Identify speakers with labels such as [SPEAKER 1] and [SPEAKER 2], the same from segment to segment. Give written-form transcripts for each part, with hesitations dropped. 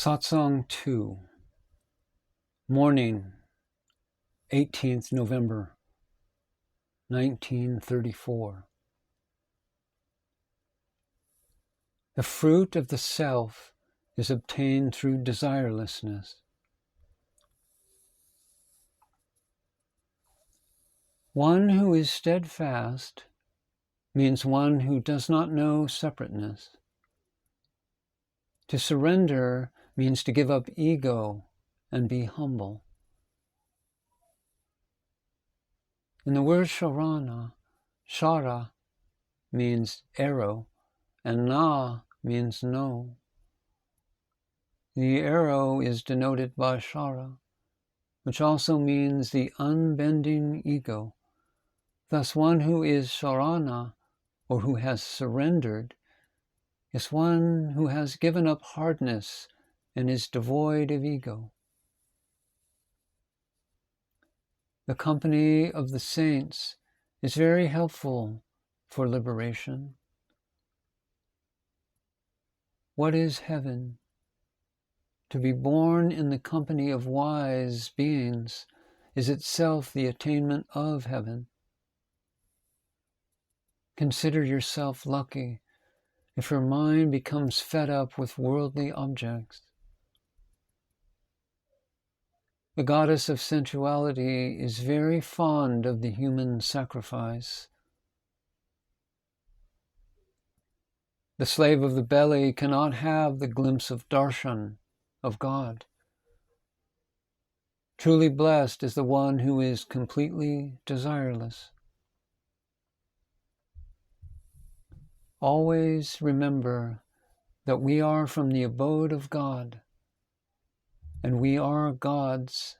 [SPEAKER 1] Satsang-2, morning, 18th November, 1934. The fruit of the self is obtained through desirelessness. One who is steadfast means one who does not know separateness. To surrender means to give up ego and be humble. In the word sharana, shara means arrow, and na means no. The arrow is denoted by shara, which also means the unbending ego. Thus, one who is sharana, or who has surrendered, is one who has given up hardness and is devoid of ego. The company of the saints is very helpful for liberation. What is heaven? To be born in the company of wise beings is itself the attainment of heaven. Consider yourself lucky if your mind becomes fed up with worldly objects. The goddess of sensuality is very fond of the human sacrifice. The slave of the belly cannot have the glimpse of darshan, of God. Truly blessed is the one who is completely desireless. Always remember that we are from the abode of God, and we are gods,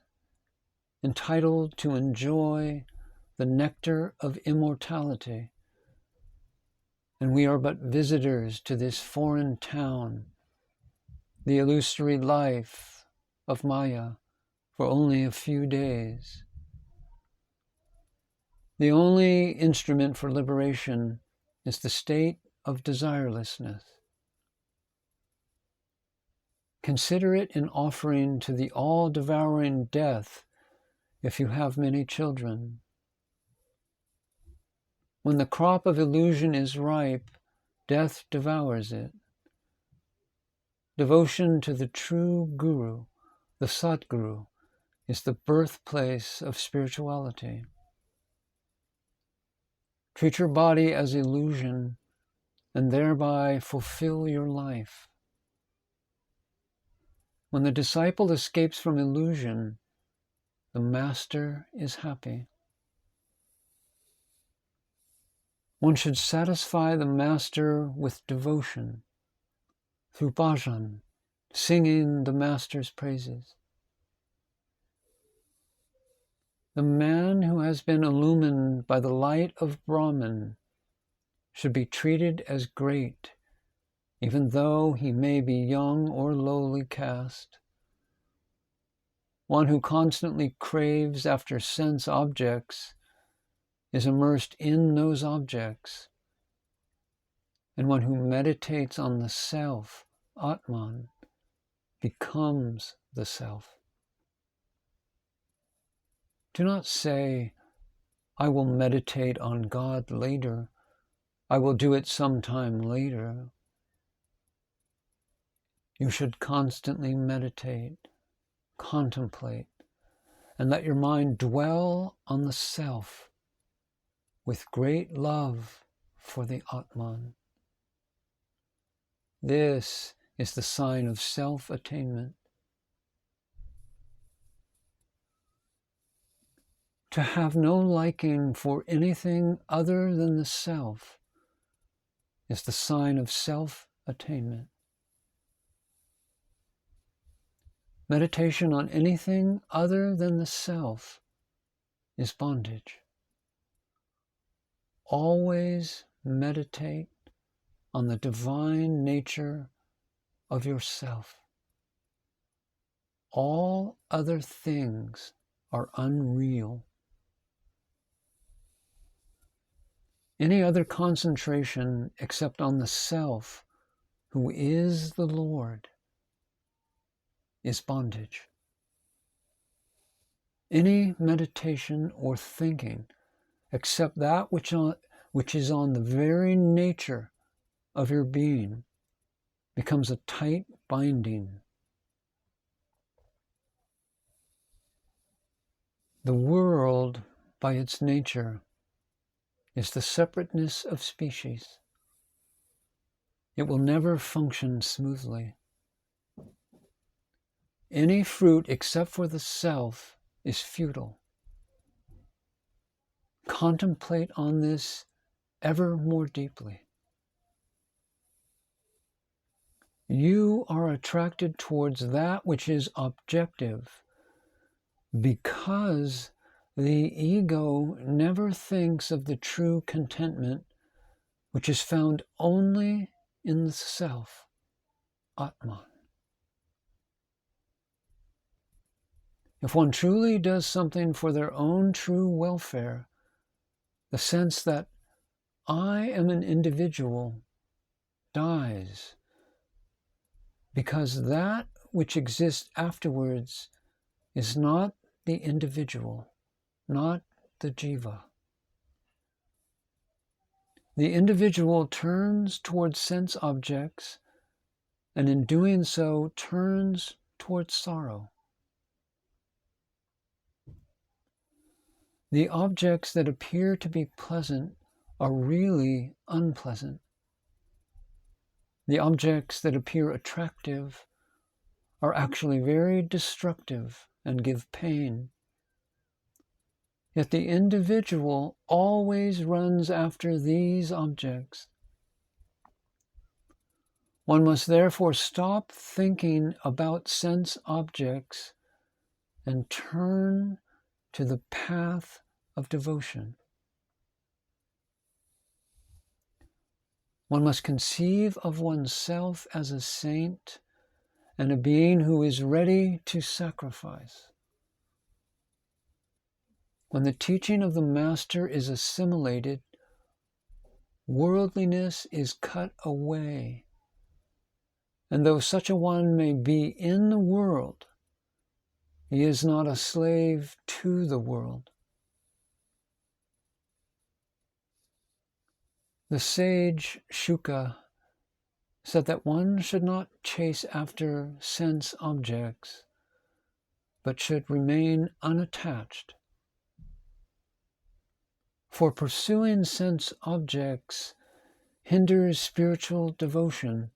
[SPEAKER 1] entitled to enjoy the nectar of immortality, and we are but visitors to this foreign town, the illusory life of Maya, for only a few days. The only instrument for liberation is the state of desirelessness. Consider it an offering to the all-devouring death if you have many children. When the crop of illusion is ripe, death devours it. Devotion to the true Guru, the Satguru, is the birthplace of spirituality. Treat your body as illusion and thereby fulfill your life. When the disciple escapes from illusion, the master is happy. One should satisfy the master with devotion, through bhajan, singing the master's praises. The man who has been illumined by the light of Brahman should be treated as great, even though he may be young or lowly caste. One who constantly craves after sense objects is immersed in those objects, and one who meditates on the self, Atman, becomes the self. Do not say, I will meditate on God later. I will do it sometime later. You should constantly meditate, contemplate, and let your mind dwell on the self with great love for the Atman. This is the sign of self-attainment. To have no liking for anything other than the self is the sign of self-attainment. Meditation on anything other than the self is bondage. Always meditate on the divine nature of yourself. All other things are unreal. Any other concentration except on the self, who is the Lord, is bondage. Any meditation or thinking except that which is on the very nature of your being becomes a tight binding. The world, by its nature, is the separateness of species. It will never function smoothly. Any fruit except for the self is futile. Contemplate on this ever more deeply. You are attracted towards that which is objective because the ego never thinks of the true contentment which is found only in the self, Atman. If one truly does something for their own true welfare, the sense that I am an individual dies, because that which exists afterwards is not the individual, not the jiva. The individual turns towards sense objects, and in doing so turns towards sorrow. The objects that appear to be pleasant are really unpleasant. The objects that appear attractive are actually very destructive and give pain. Yet the individual always runs after these objects. One must therefore stop thinking about sense objects and turn to the path of devotion. One must conceive of oneself as a saint and a being who is ready to sacrifice. When the teaching of the Master is assimilated, worldliness is cut away. And though such a one may be in the world, he is not a slave to the world. The sage Shuka said that one should not chase after sense objects, but should remain unattached. For pursuing sense objects hinders spiritual devotion,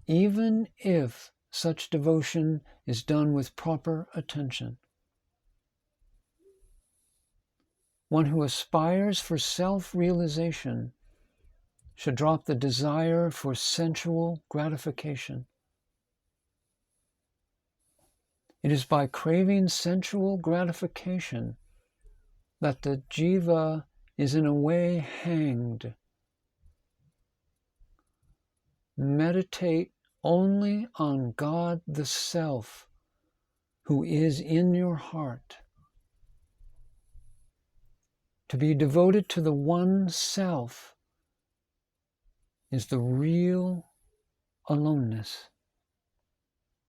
[SPEAKER 1] even if such devotion is done with proper attention. One who aspires for self-realization should drop the desire for sensual gratification. It is by craving sensual gratification that the jiva is in a way hanged. Meditate only on God the Self, who is in your heart. To be devoted to the one self is the real aloneness.